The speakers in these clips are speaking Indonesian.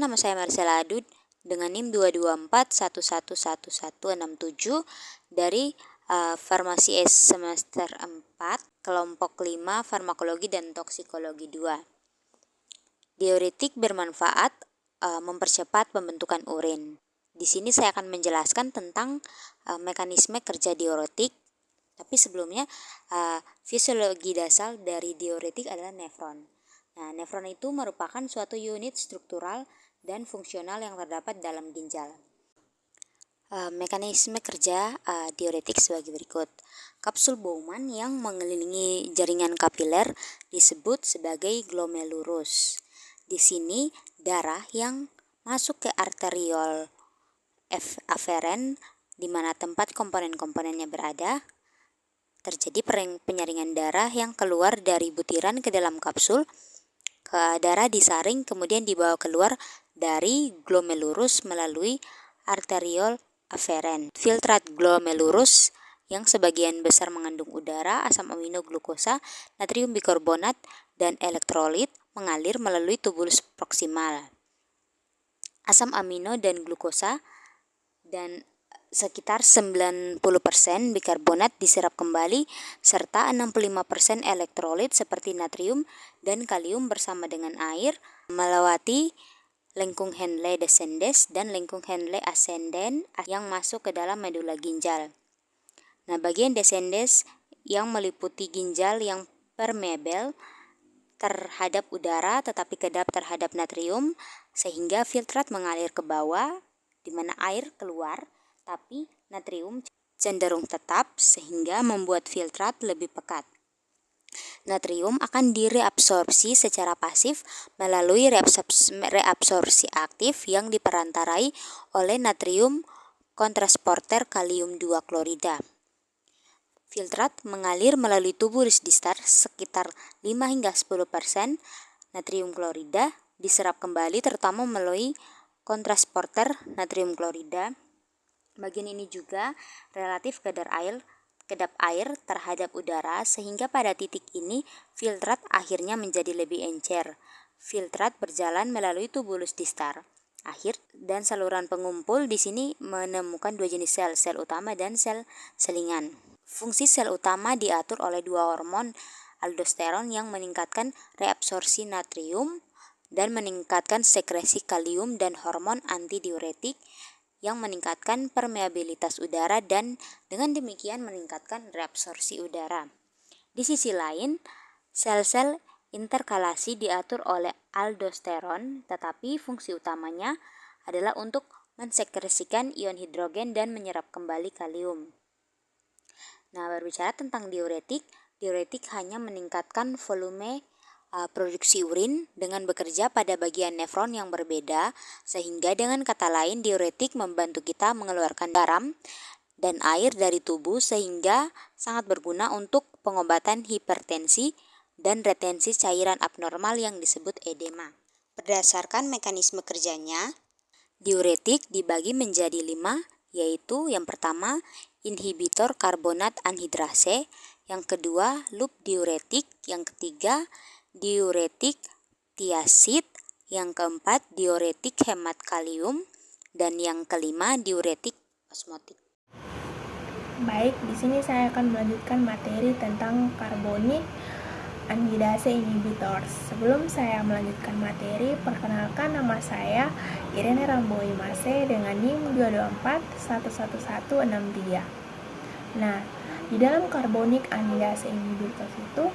nama saya Marcella Adud dengan NIM 224111167 dari Farmasi S semester 4, kelompok 5, Farmakologi dan Toksikologi 2. Diuretik bermanfaat mempercepat pembentukan urin. Di sini saya akan menjelaskan tentang mekanisme kerja diuretik. Tapi sebelumnya, fisiologi dasar dari diuretik adalah nefron. Nah, nefron itu merupakan suatu unit struktural dan fungsional yang terdapat dalam ginjal. Mekanisme kerja diuretik sebagai berikut. Kapsul Bowman yang mengelilingi jaringan kapiler disebut sebagai glomerulus. Di sini darah yang masuk ke arteriol aferen, di mana tempat komponen-komponennya berada. Terjadi penyaringan darah yang keluar dari butiran ke dalam kapsul. Darah disaring kemudian dibawa keluar dari glomerulus melalui arteriol aferen. Filtrat glomerulus yang sebagian besar mengandung udara, asam amino glukosa, natrium bikarbonat, dan elektrolit mengalir melalui tubulus proksimal. Asam amino dan glukosa dan sekitar 90% bikarbonat diserap kembali serta 65% elektrolit seperti natrium dan kalium bersama dengan air melewati lengkung Henle descendens dan lengkung Henle ascendens yang masuk ke dalam medula ginjal. Nah, bagian descendens yang meliputi ginjal yang permeabel terhadap udara tetapi kedap terhadap natrium sehingga filtrat mengalir ke bawah di mana air keluar tapi natrium cenderung tetap sehingga membuat filtrat lebih pekat. Natrium akan direabsorpsi secara pasif melalui reabsorpsi aktif yang diperantarai oleh natrium kontransporter kalium 2 klorida. Filtrat mengalir melalui tubulus distal sekitar 5 hingga 10%. Natrium klorida diserap kembali terutama melalui kontransporter natrium klorida. Bagian ini juga relatif kedap air terhadap udara sehingga pada titik ini filtrat akhirnya menjadi lebih encer. Filtrat berjalan melalui tubulus distal akhir dan saluran pengumpul di sini menemukan dua jenis sel utama dan sel selingan. Fungsi sel utama diatur oleh dua hormon aldosteron yang meningkatkan reabsorpsi natrium dan meningkatkan sekresi kalium dan hormon antidiuretik yang meningkatkan permeabilitas udara dan dengan demikian meningkatkan reabsorpsi udara. Di sisi lain, sel-sel interkalasi diatur oleh aldosteron tetapi fungsi utamanya adalah untuk mensekresikan ion hidrogen dan menyerap kembali kalium. Nah, berbicara tentang diuretik hanya meningkatkan volume produksi urin dengan bekerja pada bagian nefron yang berbeda, sehingga dengan kata lain diuretik membantu kita mengeluarkan garam dan air dari tubuh sehingga sangat berguna untuk pengobatan hipertensi dan retensi cairan abnormal yang disebut edema. Berdasarkan mekanisme kerjanya, diuretik dibagi menjadi 5, yaitu yang pertama inhibitor karbonat anhidrase, yang kedua loop diuretik, yang ketiga diuretik tiazid, yang keempat diuretik hemat kalium, dan yang kelima diuretik osmotik. Baik, di sini saya akan melanjutkan materi tentang carbonic anhidrase inhibitors. Sebelum saya melanjutkan materi, perkenalkan nama saya Irene Ramboi Mase dengan NIM 224111163. Nah, di dalam carbonic anhidrase inhibitors itu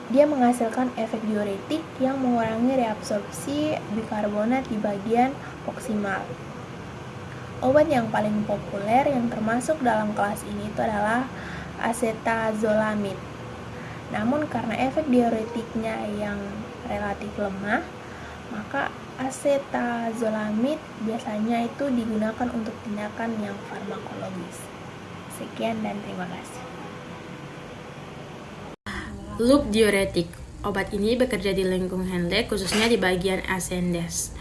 dia menghasilkan efek diuretik yang mengurangi reabsorpsi bikarbonat di bagian proksimal. Obat yang paling populer yang termasuk dalam kelas ini itu adalah acetazolamid. Namun karena efek diuretiknya yang relatif lemah, maka acetazolamid biasanya itu digunakan untuk tindakan yang farmakologis. Sekian dan terima kasih. Loop diuretik. Obat ini bekerja di lengkung Henle khususnya di bagian ascendens,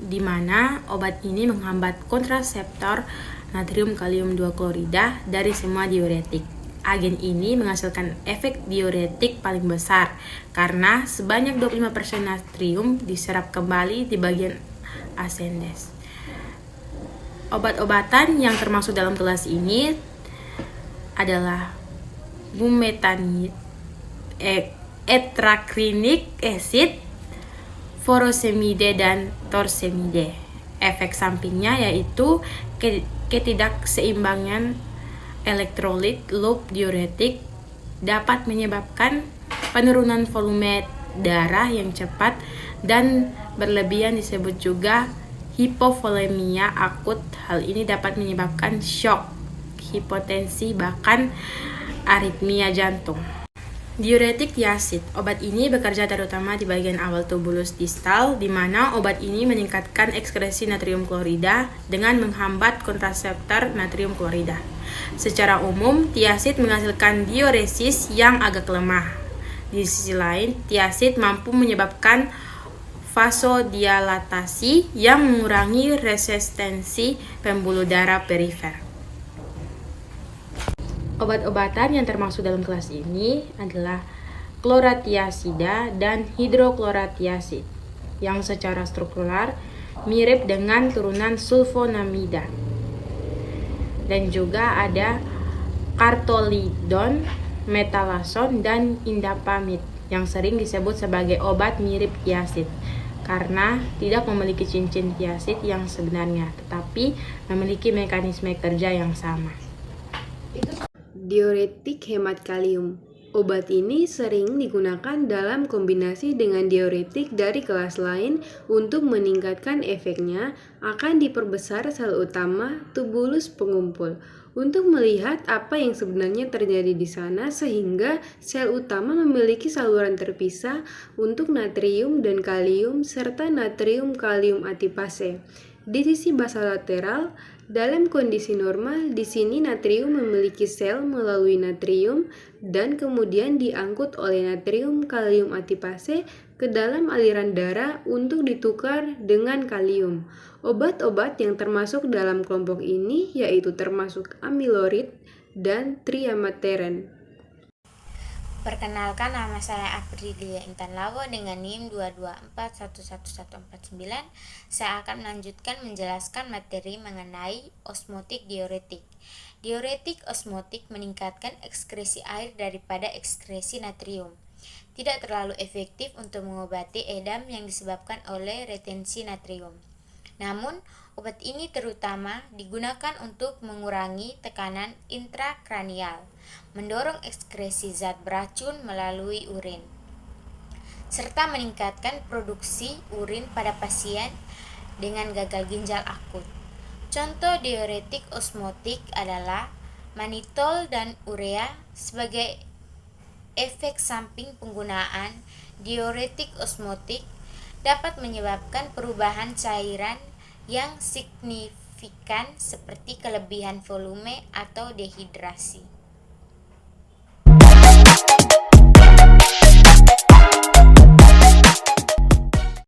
di mana obat ini menghambat kontraseptor natrium kalium 2 klorida dari semua diuretik. Agen ini menghasilkan efek diuretik paling besar karena sebanyak 25% natrium diserap kembali di bagian ascendens. Obat-obatan yang termasuk dalam kelas ini adalah bumetanide, etrakrinik acid, furosemide, dan torsemide. Efek sampingnya yaitu ketidakseimbangan elektrolit loop diuretik, dapat menyebabkan penurunan volume darah yang cepat dan berlebihan, disebut juga hipovolemia akut. Hal ini dapat menyebabkan shock, hipotensi, bahkan aritmia jantung. Diuretik tiazid. Obat ini bekerja terutama di bagian awal tubulus distal, di mana obat ini meningkatkan ekskresi natrium klorida dengan menghambat kontraseptor natrium klorida. Secara umum, tiazid menghasilkan diuresis yang agak lemah. Di sisi lain, tiazid mampu menyebabkan vasodilatasi yang mengurangi resistensi pembuluh darah perifer. Obat-obatan yang termasuk dalam kelas ini adalah kloratiazida dan hidroklorathiazid yang secara struktural mirip dengan turunan sulfonamida. Dan juga ada kartolidon, metalason, dan indapamid yang sering disebut sebagai obat mirip tiazid karena tidak memiliki cincin tiazid yang sebenarnya, tetapi memiliki mekanisme kerja yang sama. Diuretik hemat kalium. Obat ini sering digunakan dalam kombinasi dengan diuretik dari kelas lain untuk meningkatkan efeknya. Akan diperbesar sel utama tubulus pengumpul untuk melihat apa yang sebenarnya terjadi di sana, sehingga sel utama memiliki saluran terpisah untuk natrium dan kalium serta natrium kalium atipase. Di sisi basalateral, dalam kondisi normal, di sini natrium memiliki sel melalui natrium dan kemudian diangkut oleh natrium kalium atipase ke dalam aliran darah untuk ditukar dengan kalium. Obat-obat yang termasuk dalam kelompok ini yaitu termasuk amilorid dan triamateren. Perkenalkan, nama saya Aprilia Intan Lawo dengan NIM 224111149. Saya akan melanjutkan menjelaskan materi mengenai osmotik diuretik. Diuretik osmotik meningkatkan ekskresi air daripada ekskresi natrium. Tidak terlalu efektif untuk mengobati edam yang disebabkan oleh retensi natrium. Namun, obat ini terutama digunakan untuk mengurangi tekanan intrakranial, mendorong ekskresi zat beracun melalui urin, serta meningkatkan produksi urin pada pasien dengan gagal ginjal akut. Contoh diuretik osmotik adalah manitol dan urea. Sebagai efek samping penggunaan diuretik osmotik dapat menyebabkan perubahan cairan yang signifikan seperti kelebihan volume atau dehidrasi.